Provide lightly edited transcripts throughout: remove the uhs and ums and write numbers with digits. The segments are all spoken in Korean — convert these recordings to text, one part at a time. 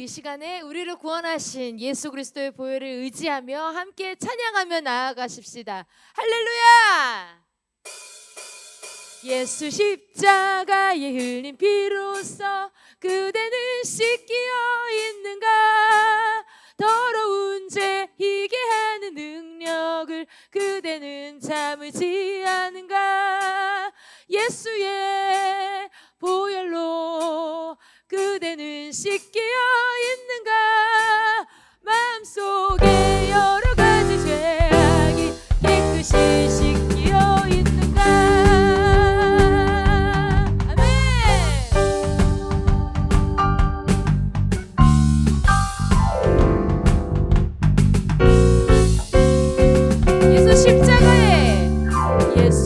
우리 시간에 우리를 구원하신 예수 그리스도의 보혈을 의지하며 함께 찬양하며 나아가십시다. 할렐루야! 예수 십자가에 흘린 피로써 그대는 씻기어 있는가? 더러운 죄 이게 하는 능력을 그대는 참을지 않은가? 예수의 보혈로 그대는 씻기어 있는가? 마음속에 여러 가지 죄악이 깨끗이 씻기어 있는가? 아멘. 예수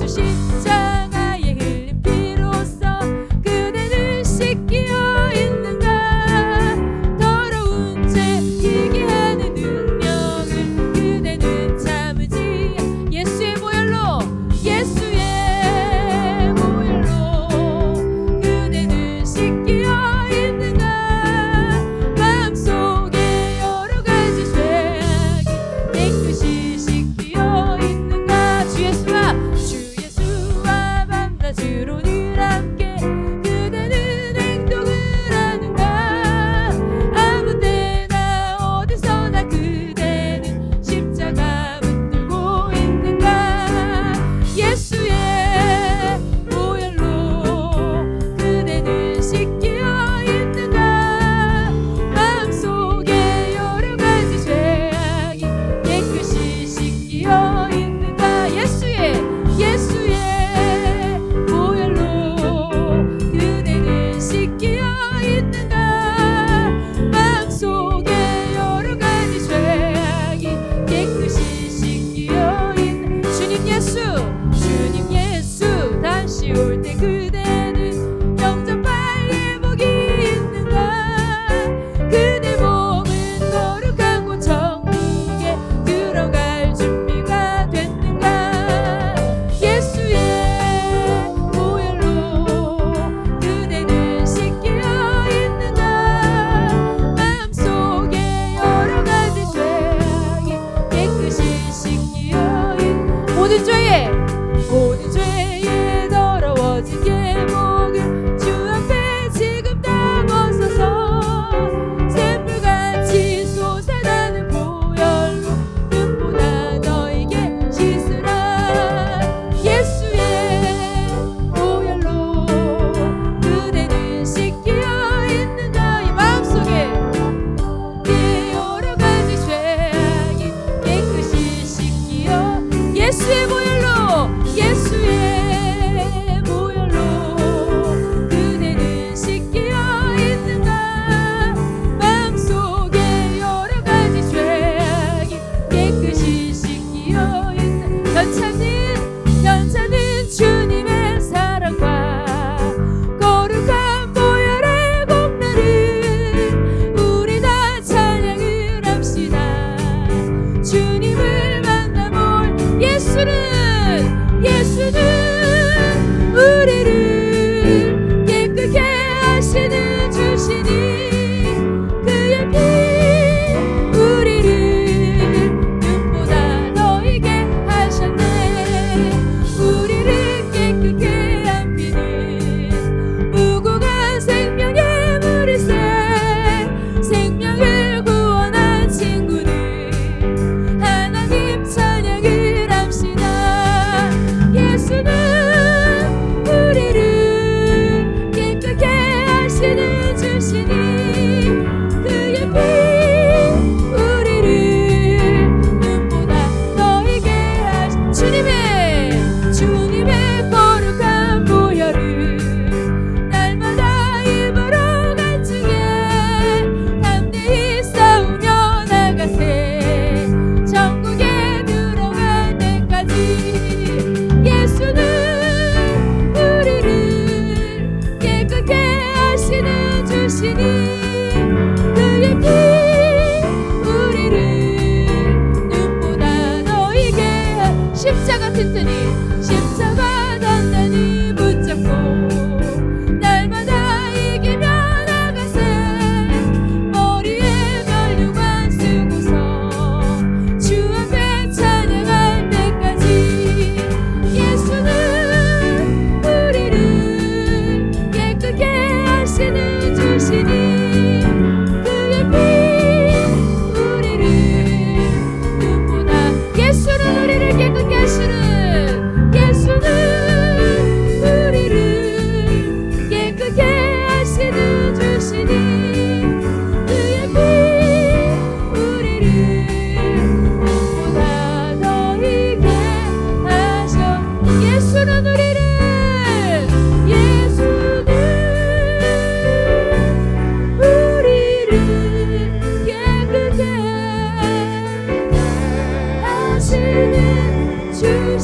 십자가에 흘린 피로써 그대는 씻기어 있는가? 더러운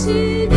주시니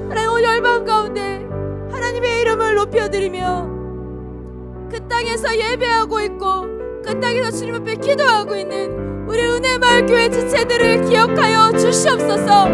하나님 오늘 열방 가운데 하나님의 이름을 높여드리며 그 땅에서 예배하고 있고 그 땅에서 주님 앞에 기도하고 있는 우리 은혜마을 교회 지체들을 기억하여 주시옵소서.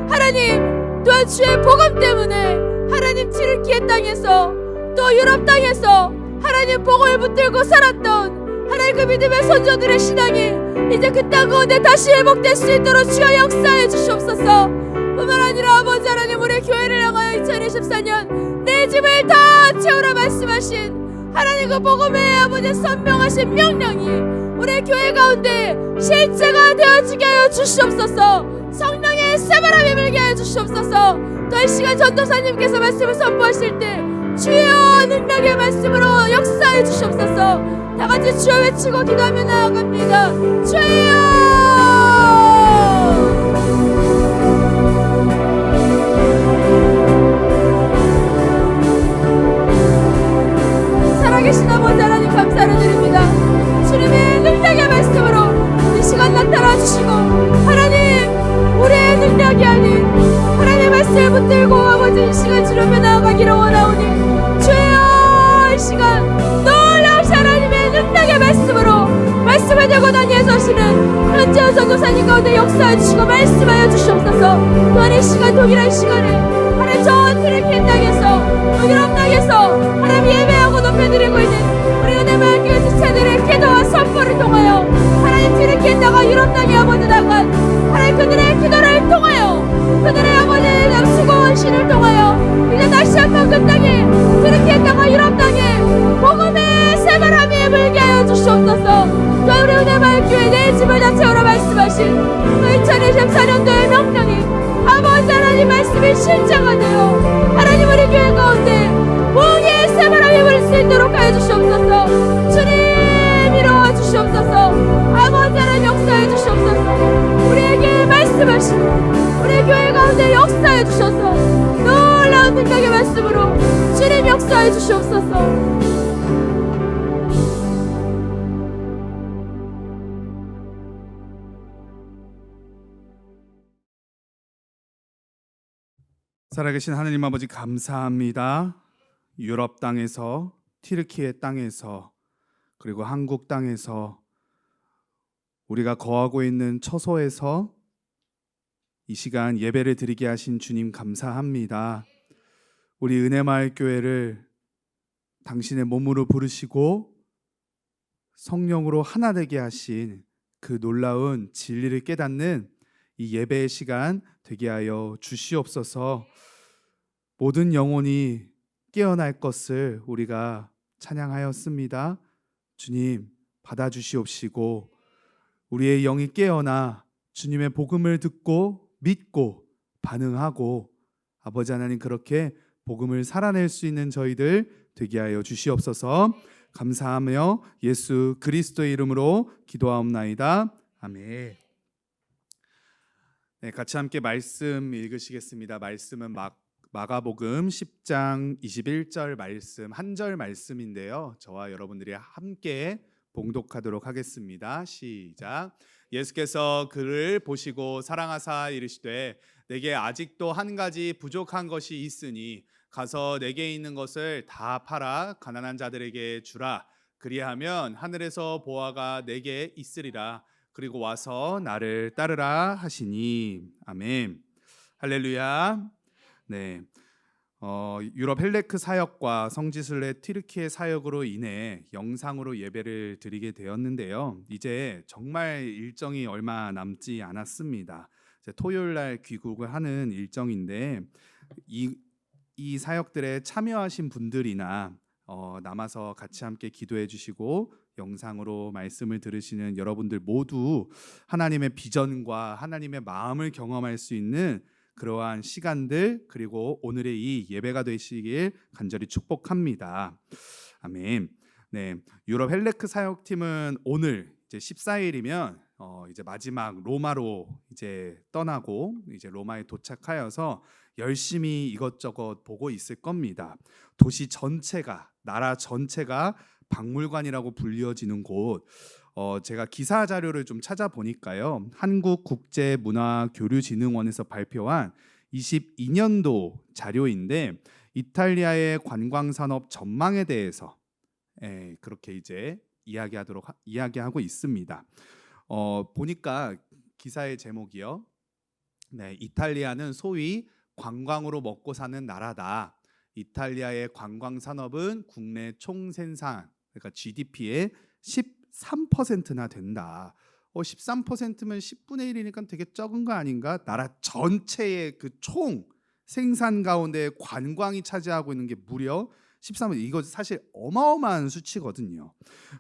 하나님 또한 주의 복음 때문에 하나님 튀르키예 땅에서 또 유럽 땅에서 하나님 복음을 붙들고 살았던 하나님 그 믿음의 선조들의 신앙이 이제 그 땅 가운데 다시 회복될 수 있도록 주여 역사해 주시옵소서. 뿐만 아니라 아버지 하나님 우리 교회를 향하여 2024년 내 집을 다 채우라 말씀하신 하나님 그 복음의 아버지 선명하신 명령이 우리 교회 가운데 실제가 되어지게 하여 주시옵소서. 성령의 새바람이 불게 하여 주시옵소서. 또 이 시간 전도사님께서 말씀을 선포하실 때 주여 능력의 말씀으로 역사해 주시옵소서. 다같이 주여 외치고 기도하며 나아갑니다. 주여 살아계신 아버지 하나님 감사를 드립니다. 주님의 능력의 말씀으로 이 시간 나타나 주시고 하나님 우리의 능력이 아닌 하나님의 말씀을 붙들고 아버지 이 시간 주님 앞에 나아가기를 원하오니 주여 이 시간 놀라우신 하나님의 능력의 말씀으로 말씀을 들고 다니에 서시는 현재원 전도사님 가운데 역사해 주시고 말씀하여 주시옵소서. 또한 이 시간 동일한 시간에 하나님 저 튀르키예 땅에서 유럽 땅에서 하나님 예배하고 높여드리고 있는 우리 은혜마을 교회 지체들의 기도와 선포를 통하여 하나님 튀르키예 땅과 유럽 땅에 아버지 나간 하나님 그들의 기도를 통하여 그들의 아버지 수고한 신을 통하여 이제 다시 한번 그 땅에 튀르키예 땅과 유럽 땅에 복음의 새바람이 불게 하여 주시옵소서. 또 우리 은혜마을 교회 내 집을 다 채우라 말씀하신 그 2024년도의 명령이 아버지 하나님 말씀이 실제가 되어 하나님 우리 교회 가운데 복의 새바람이 불 수 있도록 하여 주시옵소서. 주님 이루어 주시옵소서. 아버지 하나님 역사해 주시옵소서. 우리에게 말씀하시고 우리 교회 가운데 역사해 주셔서 놀라운 능력의 말씀으로 주님 역사해 주시옵소서. 살아계신 하나님 아버지 감사합니다. 유럽 땅에서 튀르키예 땅에서 그리고 한국 땅에서 우리가 거하고 있는 처소에서 이 시간 예배를 드리게 하신 주님 감사합니다. 우리 은혜마을 교회를 당신의 몸으로 부르시고 성령으로 하나 되게 하신 그 놀라운 진리를 깨닫는 이 예배의 시간 되게 하여 주시옵소서. 모든 영혼이 깨어날 것을 우리가 찬양하였습니다. 주님 받아주시옵시고 우리의 영이 깨어나 주님의 복음을 듣고 믿고 반응하고 아버지 하나님 그렇게 복음을 살아낼 수 있는 저희들 되게 하여 주시옵소서. 감사하며 예수 그리스도의 이름으로 기도하옵나이다. 아멘. 네, 같이 함께 말씀 읽으시겠습니다. 말씀은 마가복음 10장 21절 말씀 한 절 말씀인데요. 저와 여러분들이 함께 봉독하도록 하겠습니다. 시작. 예수께서 그를 보시고 사랑하사 이르시되 내게 아직도 한 가지 부족한 것이 있으니 가서 내게 있는 것을 다 팔아 가난한 자들에게 주라. 그리하면 하늘에서 보화가 내게 있으리라. 그리고 와서 나를 따르라 하시니. 아멘. 할렐루야. 네. 유럽 헬레크 사역과 성지순례 튀르키예 사역으로 인해 영상으로 예배를 드리게 되었는데요. 이제 정말 일정이 얼마 남지 않았습니다. 이제 토요일 날 귀국을 하는 일정인데 이 사역들에 참여하신 분들이나 남아서 같이 함께 기도해 주시고 영상으로 말씀을 들으시는 여러분들 모두 하나님의 비전과 하나님의 마음을 경험할 수 있는 그러한 시간들 그리고 오늘의 이 예배가 되시길 간절히 축복합니다. 아멘. 네, 유럽 헬레크 사역팀은 오늘 이제 14일이면 이제 마지막 로마로 이제 떠나고 이제 로마에 도착하여서 열심히 이것저것 보고 있을 겁니다. 도시 전체가 나라 전체가 박물관이라고 불리어지는 곳. 제가 기사 자료를 좀 찾아보니까요. 한국국제문화교류진흥원에서 발표한 2022년도 자료인데 이탈리아의 관광 산업 전망에 대해서 그렇게 이제 이야기하고 있습니다. 보니까 기사의 제목이요. 네, 이탈리아는 소위 관광으로 먹고 사는 나라다. 이탈리아의 관광 산업은 국내 총 생산, 그러니까 GDP의 13%나 된다. 13%면 10분의 1이니까 되게 적은 거 아닌가? 나라 전체의 그 총 생산 가운데 관광이 차지하고 있는 게 무려 13%. 이거 사실 어마어마한 수치거든요.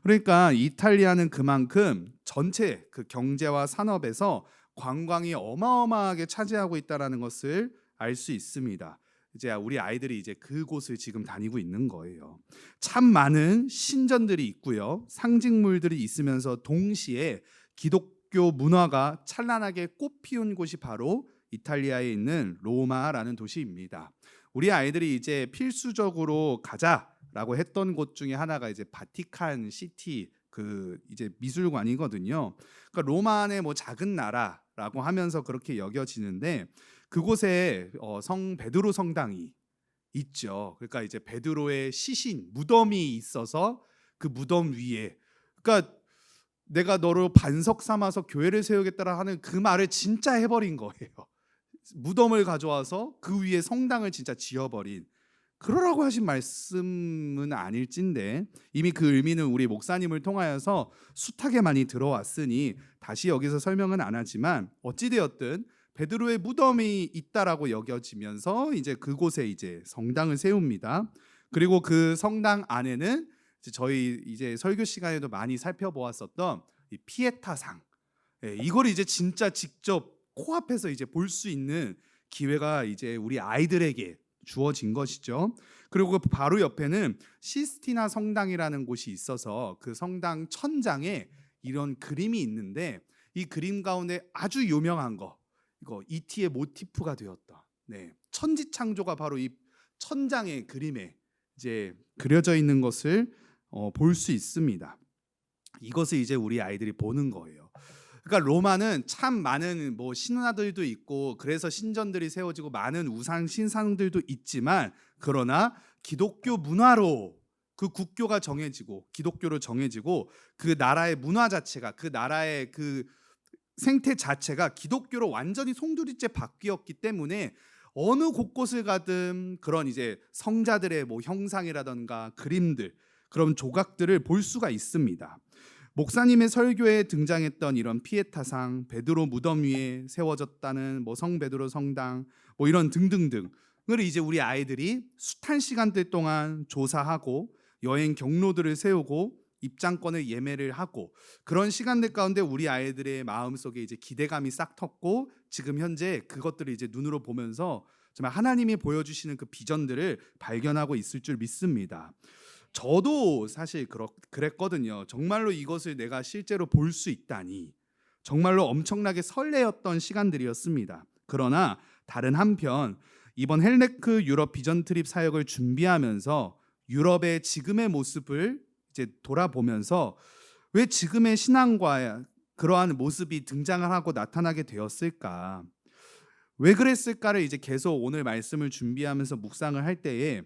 그러니까 이탈리아는 그만큼 전체 그 경제와 산업에서 관광이 어마어마하게 차지하고 있다라는 것을 알 수 있습니다. 이제 우리 아이들이 이제 그곳을 지금 다니고 있는 거예요. 참 많은 신전들이 있고요. 상징물들이 있으면서 동시에 기독교 문화가 찬란하게 꽃피운 곳이 바로 이탈리아에 있는 로마라는 도시입니다. 우리 아이들이 이제 필수적으로 가자라고 했던 곳 중에 하나가 이제 바티칸 시티 그 이제 미술관이거든요. 그러니까 로마 안에 뭐 작은 나라라고 하면서 그렇게 여겨지는데 그곳에 성 베드로 성당이 있죠. 그러니까 이제 베드로의 시신 무덤이 있어서 그 무덤 위에 그러니까 내가 너를 반석 삼아서 교회를 세우겠다라 하는 그 말을 진짜 해버린 거예요. 무덤을 가져와서 그 위에 성당을 진짜 지어버린 그러라고 하신 말씀은 아닐진데 이미 그 의미는 우리 목사님을 통하여서 숱하게 많이 들어왔으니 다시 여기서 설명은 안 하지만 어찌되었든 베드로의 무덤이 있다라고 여겨지면서 이제 그곳에 이제 성당을 세웁니다. 그리고 그 성당 안에는 저희 이제 설교 시간에도 많이 살펴보았었던 이 피에타상, 이걸 이제 진짜 직접 코앞에서 이제 볼 수 있는 기회가 이제 우리 아이들에게 주어진 것이죠. 그리고 바로 옆에는 시스티나 성당이라는 곳이 있어서 그 성당 천장에 이런 그림이 있는데 이 그림 가운데 아주 유명한 거 이거 이티의 모티프가 되었다. 네, 천지창조가 바로 이 천장의 그림에 이제 그려져 있는 것을 볼 수 있습니다. 이것을 이제 우리 아이들이 보는 거예요. 그러니까 로마는 참 많은 뭐 신화들도 있고 그래서 신전들이 세워지고 많은 우상 신상들도 있지만 그러나 기독교 문화로 그 국교가 정해지고 기독교로 정해지고 그 나라의 문화 자체가 그 나라의 그 생태 자체가 기독교로 완전히 송두리째 바뀌었기 때문에 어느 곳곳을 가든 그런 이제 성자들의 뭐 형상이라던가 그림들 그런 조각들을 볼 수가 있습니다. 목사님의 설교에 등장했던 이런 피에타상, 베드로 무덤 위에 세워졌다는 뭐 성 베드로 성당, 뭐 이런 등등등을 이제 우리 아이들이 숱한 시간들 동안 조사하고 여행 경로들을 세우고 입장권을 예매를 하고 그런 시간들 가운데 우리 아이들의 마음속에 이제 기대감이 싹 텄고 지금 현재 그것들을 이제 눈으로 보면서 정말 하나님이 보여주시는 그 비전들을 발견하고 있을 줄 믿습니다. 저도 사실 그랬거든요. 정말로 이것을 내가 실제로 볼 수 있다니 정말로 엄청나게 설레었던 시간들이었습니다. 그러나 다른 한편 이번 헬네크 유럽 비전 트립 사역을 준비하면서 유럽의 지금의 모습을 이제 돌아보면서 왜 지금의 신앙과 그러한 모습이 등장을 하고 나타나게 되었을까? 왜 그랬을까를 이제 계속 오늘 말씀을 준비하면서 묵상을 할 때에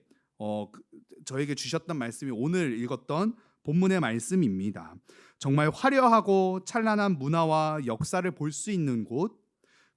저에게 주셨던 말씀이 오늘 읽었던 본문의 말씀입니다. 정말 화려하고 찬란한 문화와 역사를 볼 수 있는 곳,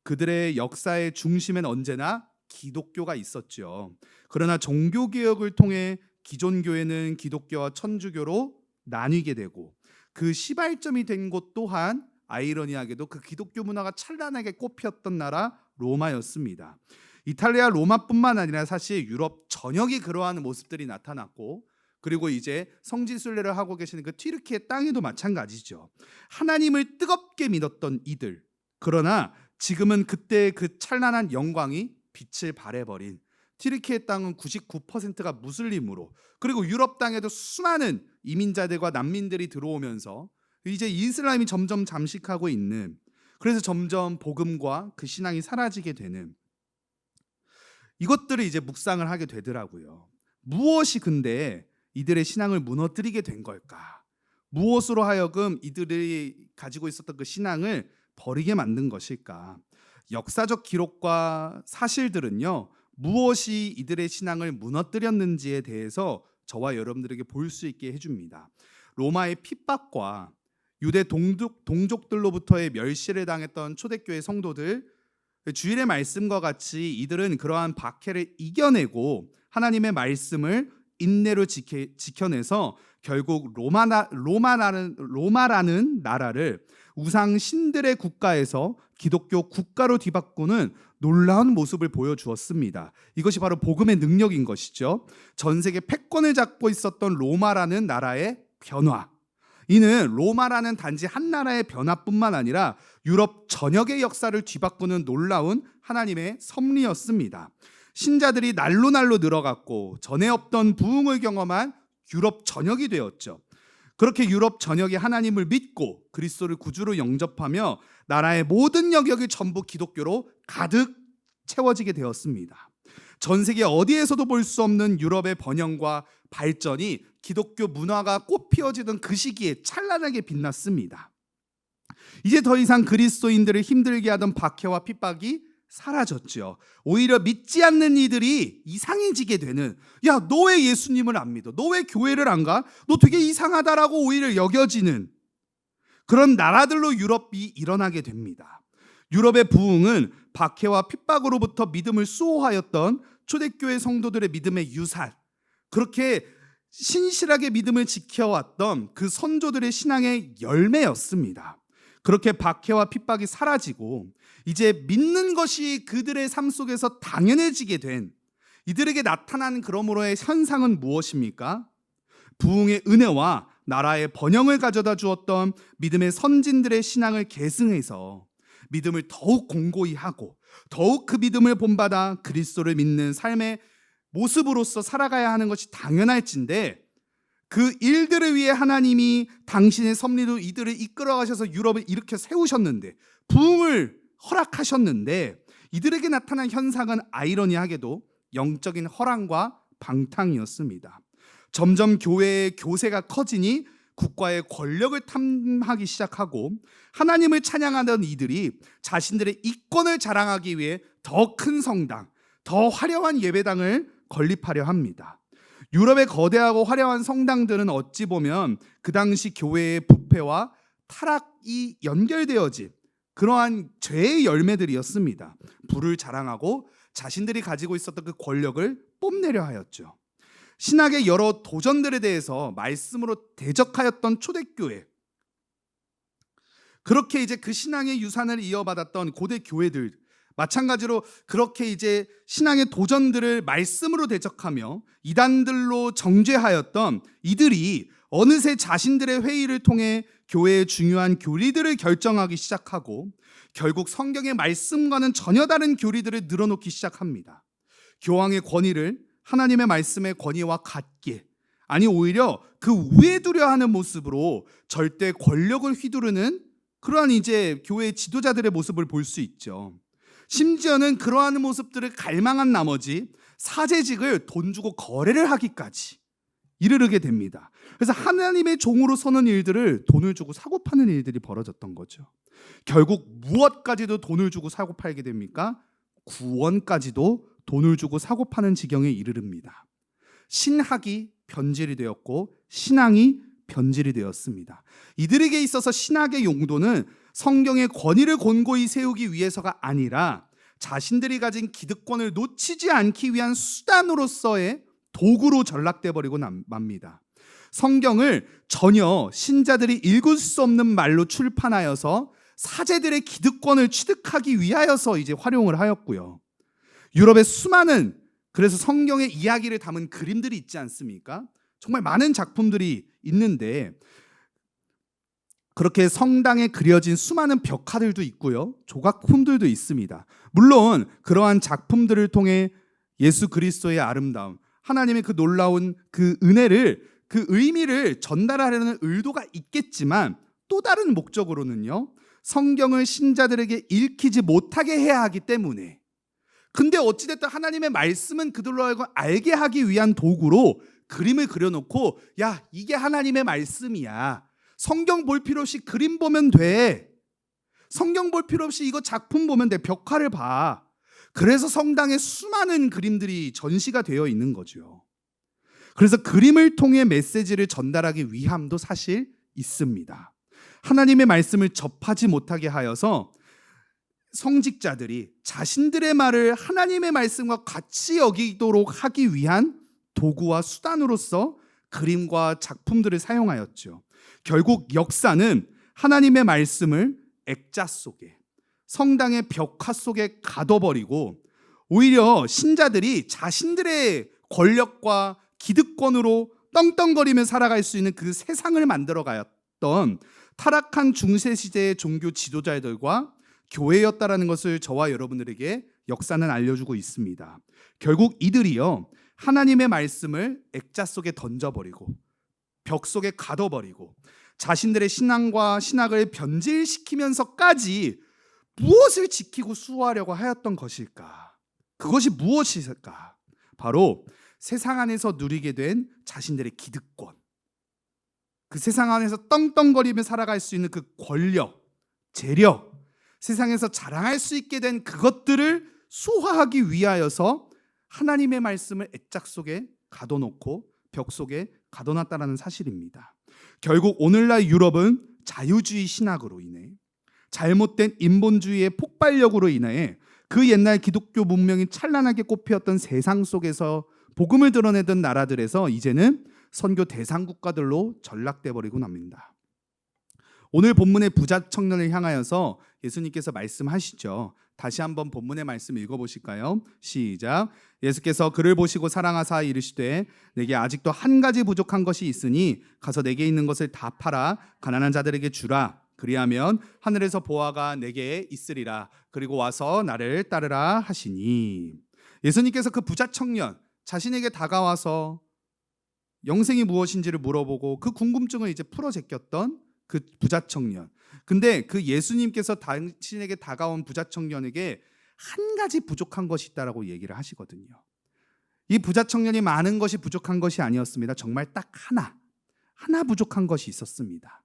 그들의 역사의 중심엔 언제나 기독교가 있었죠. 그러나 종교개혁을 통해 기존 교회는 기독교와 천주교로 나뉘게 되고 그 시발점이 된 곳 또한 아이러니하게도 그 기독교 문화가 찬란하게 꽃피었던 나라 로마였습니다. 이탈리아 로마뿐만 아니라 사실 유럽 전역이 그러한 모습들이 나타났고 그리고 이제 성지순례를 하고 계시는 그 튀르키예 땅에도 마찬가지죠. 하나님을 뜨겁게 믿었던 이들, 그러나 지금은 그때의 그 찬란한 영광이 빛을 발해버린 튀르키예 땅은 99%가 무슬림으로 그리고 유럽 땅에도 수많은 이민자들과 난민들이 들어오면서 이제 이슬람이 점점 잠식하고 있는, 그래서 점점 복음과 그 신앙이 사라지게 되는 이것들을 이제 묵상을 하게 되더라고요. 무엇이 근데 이들의 신앙을 무너뜨리게 된 걸까? 무엇으로 하여금 이들이 가지고 있었던 그 신앙을 버리게 만든 것일까? 역사적 기록과 사실들은요, 무엇이 이들의 신앙을 무너뜨렸는지에 대해서 저와 여러분들에게 볼 수 있게 해줍니다. 로마의 핍박과 유대 동족들로부터의 멸시를 당했던 초대교회 성도들, 주일의 말씀과 같이 이들은 그러한 박해를 이겨내고 하나님의 말씀을 인내로 지켜내서 결국 로마라는 나라를 우상 신들의 국가에서 기독교 국가로 뒤바꾸는 놀라운 모습을 보여주었습니다. 이것이 바로 복음의 능력인 것이죠. 전 세계 패권을 잡고 있었던 로마라는 나라의 변화. 이는 로마라는 단지 한 나라의 변화뿐만 아니라 유럽 전역의 역사를 뒤바꾸는 놀라운 하나님의 섭리였습니다. 신자들이 날로 늘어갔고 전에 없던 부흥을 경험한 유럽 전역이 되었죠. 그렇게 유럽 전역이 하나님을 믿고 그리스도를 구주로 영접하며 나라의 모든 영역이 전부 기독교로 가득 채워지게 되었습니다. 전 세계 어디에서도 볼 수 없는 유럽의 번영과 발전이 기독교 문화가 꽃피어지던 그 시기에 찬란하게 빛났습니다. 이제 더 이상 그리스도인들을 힘들게 하던 박해와 핍박이 사라졌죠. 오히려 믿지 않는 이들이 이상해지게 되는, 야, 너 왜 예수님을 안 믿어? 너 왜 교회를 안 가? 너 되게 이상하다라고 오히려 여겨지는 그런 나라들로 유럽이 일어나게 됩니다. 유럽의 부흥은 박해와 핍박으로부터 믿음을 수호하였던 초대교회 성도들의 믿음의 유산, 그렇게 신실하게 믿음을 지켜왔던 그 선조들의 신앙의 열매였습니다. 그렇게 박해와 핍박이 사라지고 이제 믿는 것이 그들의 삶 속에서 당연해지게 된 이들에게 나타난 그러므로의 현상은 무엇입니까? 부흥의 은혜와 나라의 번영을 가져다 주었던 믿음의 선진들의 신앙을 계승해서 믿음을 더욱 공고히 하고 더욱 그 믿음을 본받아 그리스도를 믿는 삶의 모습으로서 살아가야 하는 것이 당연할진데, 그 일들을 위해 하나님이 당신의 섭리로 이들을 이끌어 가셔서 유럽을 일으켜 세우셨는데, 부흥을 허락하셨는데, 이들에게 나타난 현상은 아이러니하게도 영적인 허랑과 방탕이었습니다. 점점 교회의 교세가 커지니 국가의 권력을 탐하기 시작하고 하나님을 찬양하던 이들이 자신들의 이권을 자랑하기 위해 더 큰 성당, 더 화려한 예배당을 건립하려 합니다. 유럽의 거대하고 화려한 성당들은 어찌 보면 그 당시 교회의 부패와 타락이 연결되어진 그러한 죄의 열매들이었습니다. 부를 자랑하고 자신들이 가지고 있었던 그 권력을 뽐내려 하였죠. 신학의 여러 도전들에 대해서 말씀으로 대적하였던 초대교회, 그렇게 이제 그 신앙의 유산을 이어받았던 고대 교회들, 마찬가지로 그렇게 이제 신앙의 도전들을 말씀으로 대적하며 이단들로 정죄하였던 이들이 어느새 자신들의 회의를 통해 교회의 중요한 교리들을 결정하기 시작하고 결국 성경의 말씀과는 전혀 다른 교리들을 늘어놓기 시작합니다. 교황의 권위를 하나님의 말씀의 권위와 같게, 아니 오히려 그 위에 두려 하는 모습으로 절대 권력을 휘두르는 그러한 이제 교회 지도자들의 모습을 볼 수 있죠. 심지어는 그러한 모습들을 갈망한 나머지 사제직을 돈 주고 거래를 하기까지 이르게 됩니다. 그래서 하나님의 종으로 서는 일들을 돈을 주고 사고 파는 일들이 벌어졌던 거죠. 결국 무엇까지도 돈을 주고 사고 팔게 됩니까? 구원까지도 돈을 주고 사고 파는 지경에 이르릅니다. 신학이 변질이 되었고 신앙이 변질이 되었습니다. 이들에게 있어서 신학의 용도는 성경의 권위를 곤고히 세우기 위해서가 아니라 자신들이 가진 기득권을 놓치지 않기 위한 수단으로서의 도구로 전락돼 버리고 맙니다. 성경을 전혀 신자들이 읽을 수 없는 말로 출판하여서 사제들의 기득권을 취득하기 위하여서 이제 활용을 하였고요. 유럽의 수많은, 그래서 성경의 이야기를 담은 그림들이 있지 않습니까? 정말 많은 작품들이 있는데 그렇게 성당에 그려진 수많은 벽화들도 있고요, 조각품들도 있습니다. 물론 그러한 작품들을 통해 예수 그리스도의 아름다움, 하나님의 그 놀라운 그 은혜를, 그 의미를 전달하려는 의도가 있겠지만 또 다른 목적으로는요, 성경을 신자들에게 읽히지 못하게 해야 하기 때문에, 근데 어찌됐든 하나님의 말씀은 그들로 하여금 알게 하기 위한 도구로 그림을 그려놓고, 야, 이게 하나님의 말씀이야, 성경 볼 필요 없이 그림 보면 돼, 성경 볼 필요 없이 이거 작품 보면 돼. 벽화를 봐. 그래서 성당에 수많은 그림들이 전시가 되어 있는 거죠. 그래서 그림을 통해 메시지를 전달하기 위함도 사실 있습니다. 하나님의 말씀을 접하지 못하게 하여서 성직자들이 자신들의 말을 하나님의 말씀과 같이 여기도록 하기 위한 도구와 수단으로서 그림과 작품들을 사용하였죠. 결국 역사는 하나님의 말씀을 액자 속에, 성당의 벽화 속에 가둬버리고 오히려 신자들이 자신들의 권력과 기득권으로 떵떵거리며 살아갈 수 있는 그 세상을 만들어 가였던 타락한 중세시대의 종교 지도자들과 교회였다라는 것을 저와 여러분들에게 역사는 알려주고 있습니다. 결국 이들이요, 하나님의 말씀을 액자 속에 던져버리고 벽 속에 가둬버리고 자신들의 신앙과 신학을 변질시키면서까지 무엇을 지키고 수호하려고 하였던 것일까? 그것이 무엇일까? 바로 세상 안에서 누리게 된 자신들의 기득권, 그 세상 안에서 떵떵거리며 살아갈 수 있는 그 권력, 재력, 세상에서 자랑할 수 있게 된 그것들을 수호하기 위하여서 하나님의 말씀을 액자 속에 가둬놓고 벽 속에 가둬놨다는 사실입니다. 결국 오늘날 유럽은 자유주의 신학으로 인해, 잘못된 인본주의의 폭발력으로 인해 그 옛날 기독교 문명이 찬란하게 꽃피었던 세상 속에서 복음을 드러내던 나라들에서 이제는 선교 대상 국가들로 전락돼 버리고 납니다. 오늘 본문의 부자 청년을 향하여서 예수님께서 말씀하시죠. 다시 한번 본문의 말씀 읽어보실까요? 시작. 예수께서 그를 보시고 사랑하사 이르시되 내게 아직도 한 가지 부족한 것이 있으니 가서 내게 있는 것을 다 팔아 가난한 자들에게 주라. 그리하면 하늘에서 보화가 내게 있으리라. 그리고 와서 나를 따르라 하시니. 예수님께서 그 부자 청년 자신에게 다가와서 영생이 무엇인지를 물어보고 그 궁금증을 이제 풀어 제꼈던 그 부자 청년. 근데 그 예수님께서 당신에게 다가온 부자 청년에게 한 가지 부족한 것이 있다라고 얘기를 하시거든요. 이 부자 청년이 많은 것이 부족한 것이 아니었습니다. 정말 딱 하나 부족한 것이 있었습니다.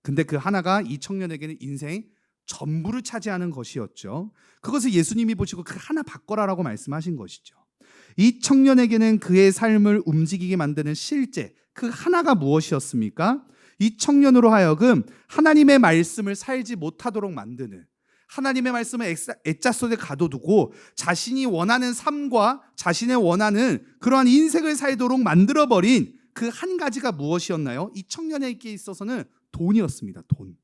근데 그 하나가 이 청년에게는 인생 전부를 차지하는 것이었죠. 그것을 예수님이 보시고 그 하나 바꿔라라고 말씀하신 것이죠. 이 청년에게는 그의 삶을 움직이게 만드는 실제 그 하나가 무엇이었습니까? 이 청년으로 하여금 하나님의 말씀을 살지 못하도록 만드는, 하나님의 말씀을 액자 속에 가둬두고 자신이 원하는 삶과 자신의 원하는 그러한 인생을 살도록 만들어버린 그 한 가지가 무엇이었나요? 이 청년에게 있어서는 돈이었습니다. 돈.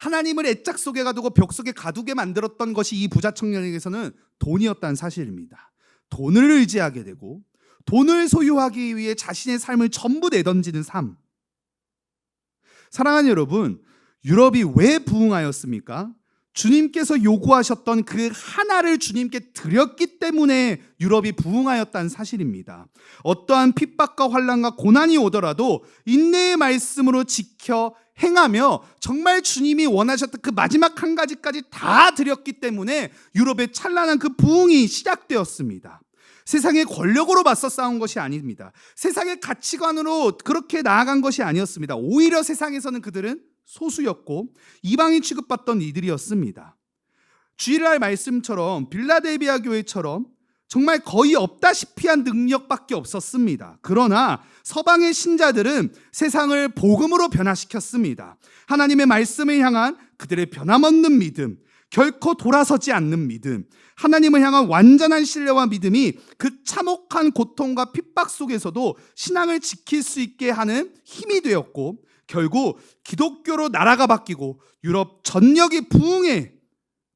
하나님을 액자 속에 가두고 벽 속에 가두게 만들었던 것이 이 부자 청년에게서는 돈이었다는 사실입니다. 돈을 의지하게 되고 돈을 소유하기 위해 자신의 삶을 전부 내던지는 삶. 사랑하는 여러분, 유럽이 왜 부흥하였습니까? 주님께서 요구하셨던 그 하나를 주님께 드렸기 때문에 유럽이 부흥하였다는 사실입니다. 어떠한 핍박과 환난과 고난이 오더라도 인내의 말씀으로 지켜 행하며 정말 주님이 원하셨던 그 마지막 한 가지까지 다 드렸기 때문에 유럽의 찬란한 그 부흥이 시작되었습니다. 세상의 권력으로 맞서 싸운 것이 아닙니다. 세상의 가치관으로 그렇게 나아간 것이 아니었습니다. 오히려 세상에서는 그들은 소수였고 이방인 취급받던 이들이었습니다. 주일날 말씀처럼 빌라델비아 교회처럼 정말 거의 없다시피 한 능력밖에 없었습니다. 그러나 서방의 신자들은 세상을 복음으로 변화시켰습니다. 하나님의 말씀을 향한 그들의 변함없는 믿음, 결코 돌아서지 않는 믿음, 하나님을 향한 완전한 신뢰와 믿음이 그 참혹한 고통과 핍박 속에서도 신앙을 지킬 수 있게 하는 힘이 되었고, 결국 기독교로 나라가 바뀌고 유럽 전역이 부흥의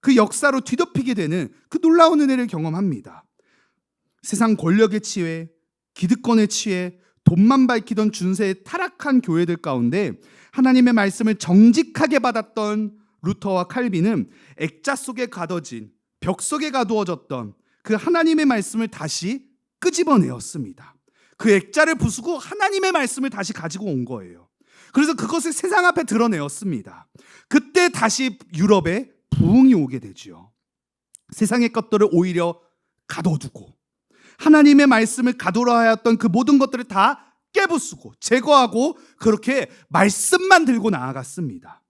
그 역사로 뒤덮이게 되는 그 놀라운 은혜를 경험합니다. 세상 권력에 취해 기득권에 취해 돈만 밝히던 중세의 타락한 교회들 가운데 하나님의 말씀을 정직하게 받았던 루터와 칼빈은 액자 속에 가둬진, 벽 속에 가두어졌던 그 하나님의 말씀을 다시 끄집어내었습니다. 그 액자를 부수고 하나님의 말씀을 다시 가지고 온 거예요. 그래서 그것을 세상 앞에 드러내었습니다. 그때 다시 유럽에 부흥이 오게 되죠. 세상의 것들을 오히려 가둬두고 하나님의 말씀을 가두려 하였던 그 모든 것들을 다 깨부수고 제거하고 그렇게 말씀만 들고 나아갔습니다.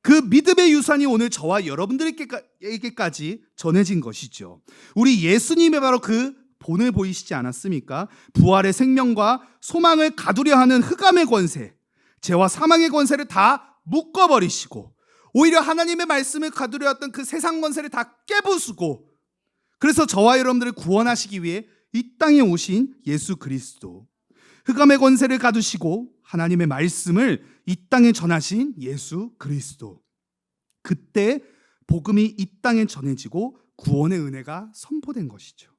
그 믿음의 유산이 오늘 저와 여러분들에게까지 전해진 것이죠. 우리 예수님의 바로 그 본을 보이시지 않았습니까? 부활의 생명과 소망을 가두려 하는 흑암의 권세, 죄와 사망의 권세를 다 묶어버리시고 오히려 하나님의 말씀을 가두려 했던 그 세상 권세를 다 깨부수고, 그래서 저와 여러분들을 구원하시기 위해 이 땅에 오신 예수 그리스도, 흑암의 권세를 가두시고 하나님의 말씀을 이 땅에 전하신 예수 그리스도, 그때 복음이 이 땅에 전해지고 구원의 은혜가 선포된 것이죠.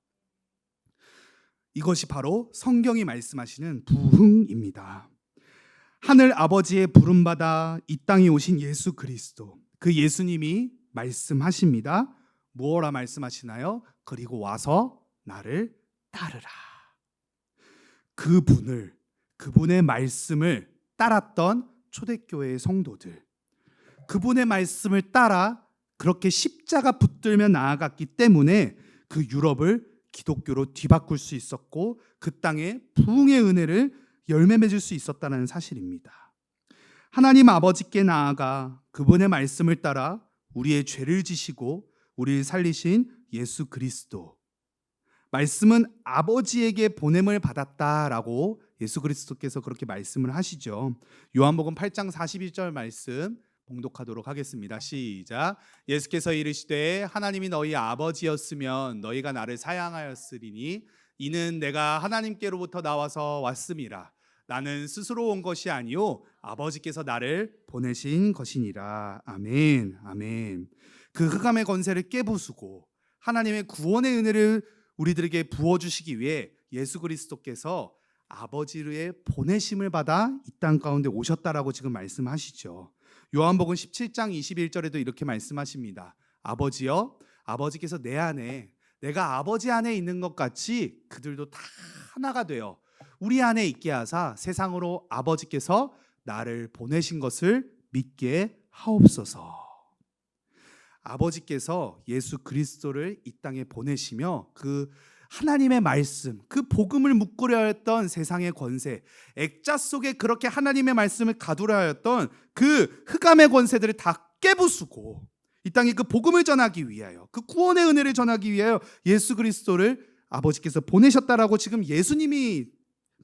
이것이 바로 성경이 말씀하시는 부흥입니다. 하늘 아버지의 부름받아 이 땅에 오신 예수 그리스도, 그 예수님이 말씀하십니다. 무엇라 말씀하시나요? 그리고 와서 나를 따르라. 그분의 말씀을 따랐던 초대교회의 성도들, 그분의 말씀을 따라 그렇게 십자가 붙들며 나아갔기 때문에 그 유럽을 기독교로 뒤바꿀 수 있었고 그 땅에 부흥의 은혜를 열매 맺을 수 있었다는 사실입니다. 하나님 아버지께 나아가 그분의 말씀을 따라 우리의 죄를 지시고 우리를 살리신 예수 그리스도, 말씀은 아버지에게 보냄을 받았다라고 예수 그리스도께서 그렇게 말씀을 하시죠. 요한복음 8장 41절 말씀 봉독하도록 하겠습니다. 시작. 예수께서 이르시되 하나님이 너희 아버지였으면 너희가 나를 사랑하였으리니 이는 내가 하나님께로부터 나와서 왔음이라. 나는 스스로 온 것이 아니요 아버지께서 나를 보내신 것이니라. 아멘. 아멘. 그 흑암의 권세를 깨부수고 하나님의 구원의 은혜를 우리들에게 부어주시기 위해 예수 그리스도께서 아버지의 보내심을 받아 이 땅 가운데 오셨다라고 지금 말씀하시죠. 요한복음 17장 21절에도 이렇게 말씀하십니다. 아버지여, 아버지께서 내 안에, 내가 아버지 안에 있는 것 같이 그들도 다 하나가 되어 우리 안에 있게 하사 세상으로 아버지께서 나를 보내신 것을 믿게 하옵소서. 아버지께서 예수 그리스도를 이 땅에 보내시며 그 하나님의 말씀, 그 복음을 묶으려 했던 세상의 권세, 액자 속에 그렇게 하나님의 말씀을 가두려 했던 그 흑암의 권세들을 다 깨부수고 이 땅에 그 복음을 전하기 위하여, 그 구원의 은혜를 전하기 위하여 예수 그리스도를 아버지께서 보내셨다라고 지금 예수님이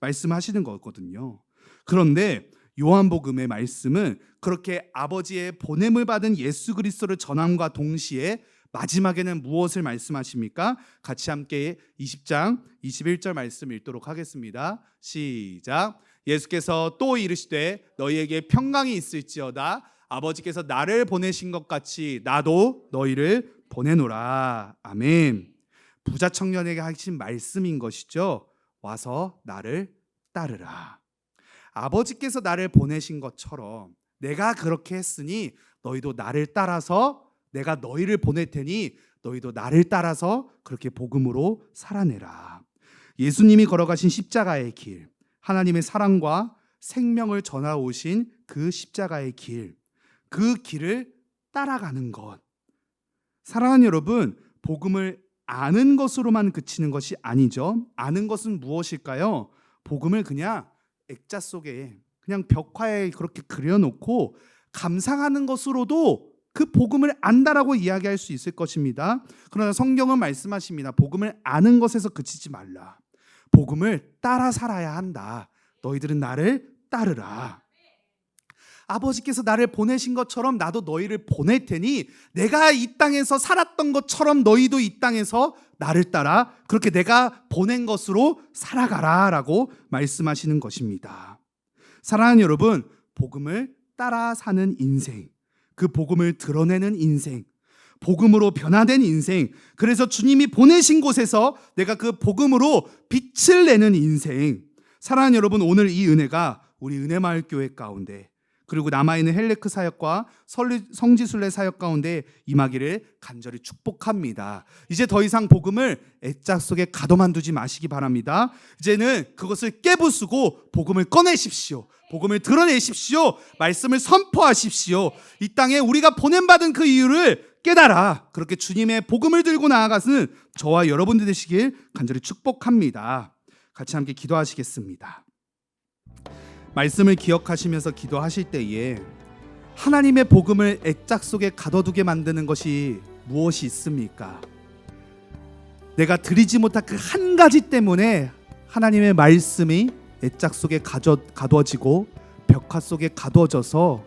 말씀하시는 거거든요. 그런데 요한복음의 말씀은 그렇게 아버지의 보냄을 받은 예수 그리스도를 전함과 동시에 마지막에는 무엇을 말씀하십니까? 같이 함께 20장 21절 말씀 읽도록 하겠습니다. 시작. 예수께서 또 이르시되 너희에게 평강이 있을지어다. 아버지께서 나를 보내신 것 같이 나도 너희를 보내노라. 아멘. 부자 청년에게 하신 말씀인 것이죠. 와서 나를 따르라. 아버지께서 나를 보내신 것처럼 내가 그렇게 했으니 너희도 나를 따라서, 내가 너희를 보낼 테니 너희도 나를 따라서 그렇게 복음으로 살아내라. 예수님이 걸어가신 십자가의 길, 하나님의 사랑과 생명을 전하오신 그 십자가의 길, 그 길을 따라가는 것. 사랑하는 여러분, 복음을 아는 것으로만 그치는 것이 아니죠. 아는 것은 무엇일까요? 복음을 그냥 액자 속에, 그냥 벽화에 그렇게 그려놓고 감상하는 것으로도 그 복음을 안다라고 이야기할 수 있을 것입니다. 그러나 성경은 말씀하십니다. 복음을 아는 것에서 그치지 말라. 복음을 따라 살아야 한다. 너희들은 나를 따르라. 아버지께서 나를 보내신 것처럼 나도 너희를 보낼 테니 내가 이 땅에서 살았던 것처럼 너희도 이 땅에서 나를 따라 그렇게 내가 보낸 것으로 살아가라 라고 말씀하시는 것입니다. 사랑하는 여러분, 복음을 따라 사는 인생, 그 복음을 드러내는 인생, 복음으로 변화된 인생, 그래서 주님이 보내신 곳에서 내가 그 복음으로 빛을 내는 인생. 사랑하는 여러분, 오늘 이 은혜가 우리 은혜마을교회 가운데 그리고 남아있는 헬레크 사역과 성지순례 사역 가운데 임하기를 간절히 축복합니다. 이제 더 이상 복음을 액자 속에 가둬만 두지 마시기 바랍니다. 이제는 그것을 깨부수고 복음을 꺼내십시오. 복음을 드러내십시오. 말씀을 선포하십시오. 이 땅에 우리가 보냄받은 그 이유를 깨달아 그렇게 주님의 복음을 들고 나아가는 저와 여러분들 되시길 간절히 축복합니다. 같이 함께 기도하시겠습니다. 말씀을 기억하시면서 기도하실 때에 하나님의 복음을 액작 속에 가둬두게 만드는 것이 무엇이 있습니까? 내가 드리지 못한 그 한 가지 때문에 하나님의 말씀이 액작 속에 가두어지고 벽화 속에 가두어져서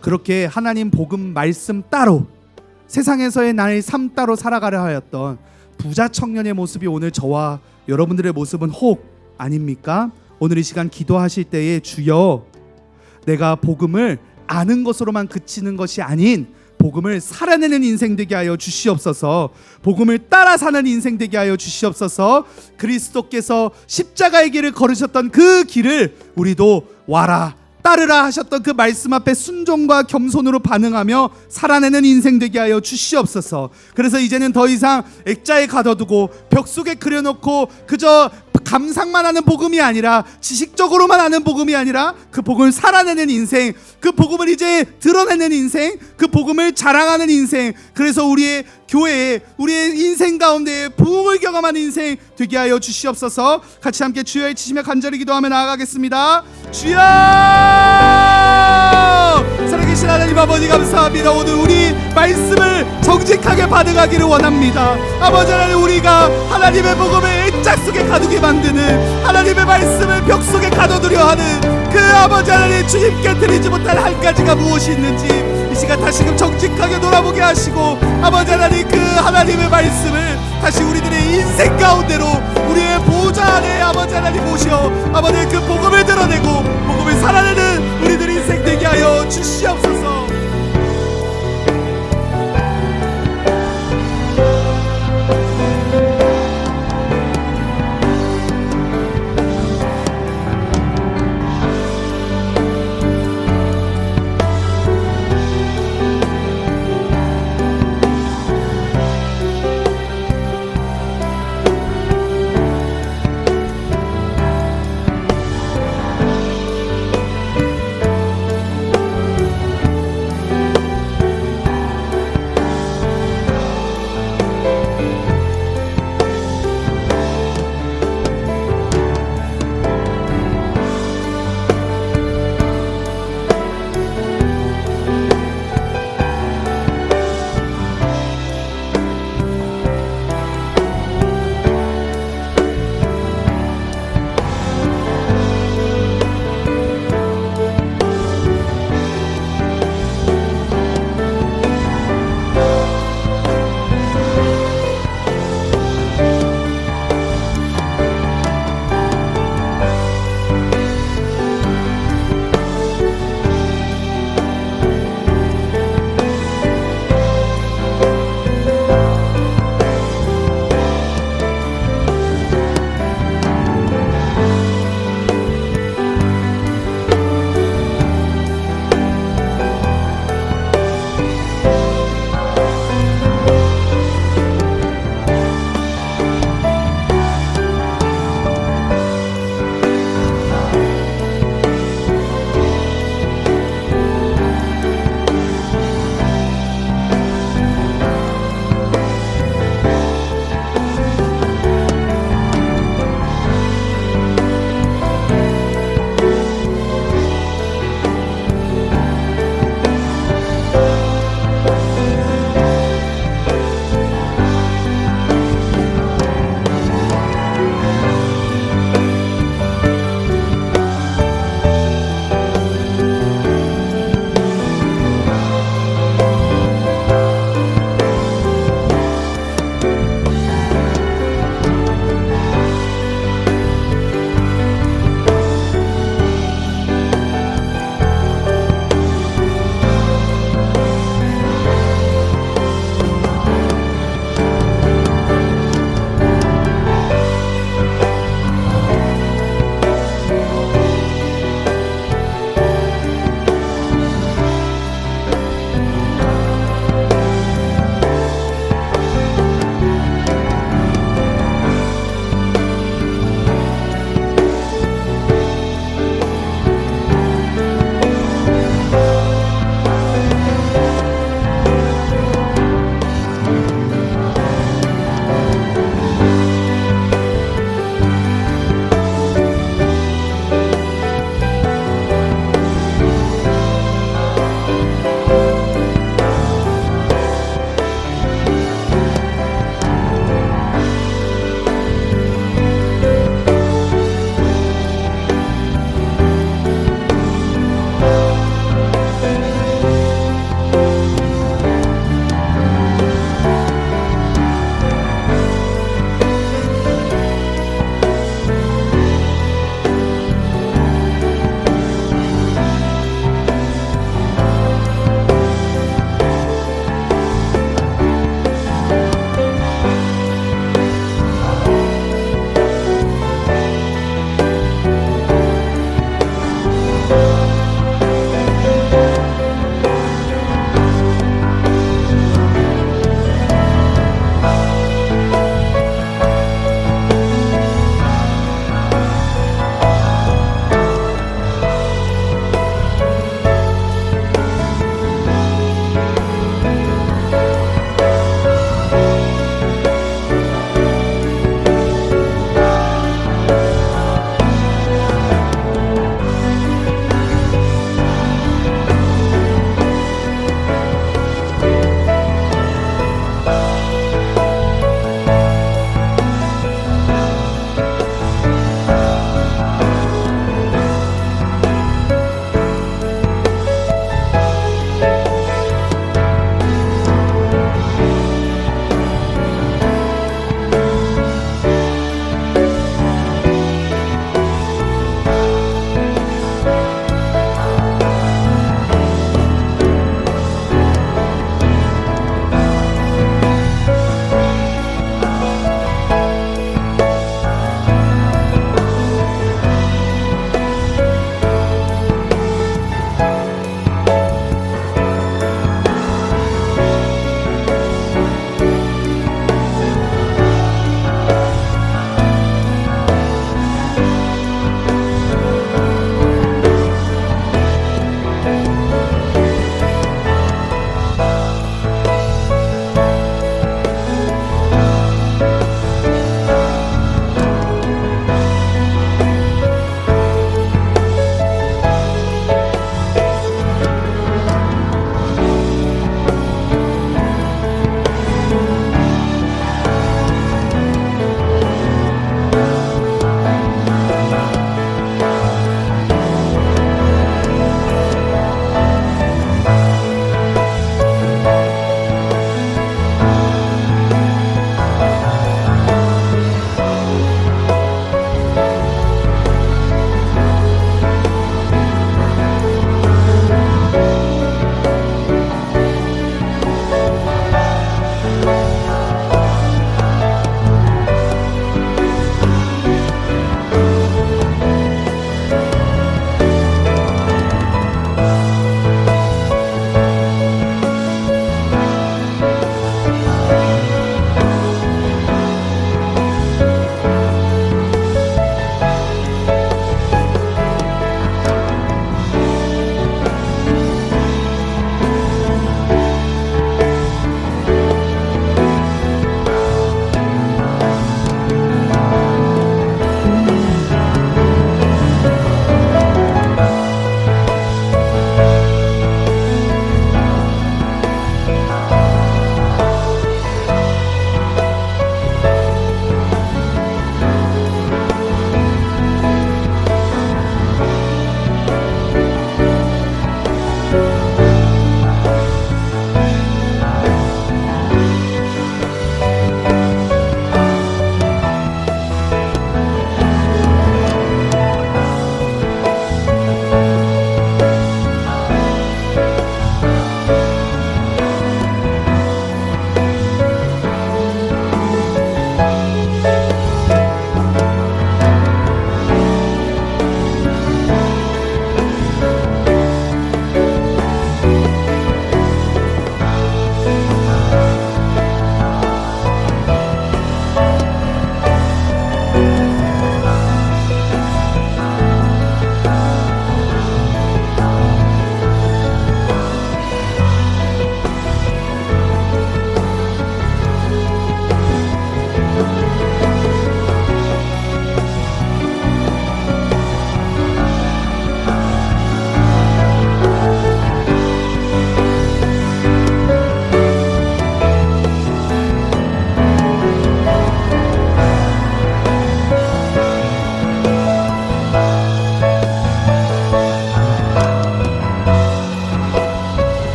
그렇게 하나님 복음 말씀 따로 세상에서의 나의 삶 따로 살아가려 하였던 부자 청년의 모습이 오늘 저와 여러분들의 모습은 혹 아닙니까? 오늘 이 시간 기도하실 때에 주여 내가 복음을 아는 것으로만 그치는 것이 아닌 복음을 살아내는 인생 되게 하여 주시옵소서. 복음을 따라 사는 인생 되게 하여 주시옵소서. 그리스도께서 십자가의 길을 걸으셨던 그 길을 우리도 와라 따르라 하셨던 그 말씀 앞에 순종과 겸손으로 반응하며 살아내는 인생 되게 하여 주시옵소서. 그래서 이제는 더 이상 액자에 가둬두고 벽 속에 그려놓고 그저 감상만 하는 복음이 아니라 지식적으로만 아는 복음이 아니라 그 복음을 살아내는 인생, 그 복음을 이제 드러내는 인생, 그 복음을 자랑하는 인생, 그래서 우리의 교회에 우리의 인생 가운데 부흥을 경험하는 인생 되게 하여 주시옵소서. 같이 함께 주여 외치시며 간절히 기도하며 나아가겠습니다. 주여! 살아계신 하나님 아버지 감사합니다. 오늘 우리 말씀을 정직하게 반응하기를 원합니다. 아버지 하나님, 우리가 하나님의 복음을 액작 속에 가두게 만드는 하나님의 말씀을 벽 속에 가둬두려 하는 그 아버지 하나님, 주님께 드리지 못할 한 가지가 무엇이 있는지 이 시간 다시금 정직하게 돌아보게 하시고 아버지 하나님, 그 하나님의 말씀을 다시 우리들의 인생 가운데로 우리의 보좌 안에 아버지 하나님 모셔 아버지 그 복음을 드러내고 복음을 살아내는 우리들 인생 되게 하여 주시옵소서.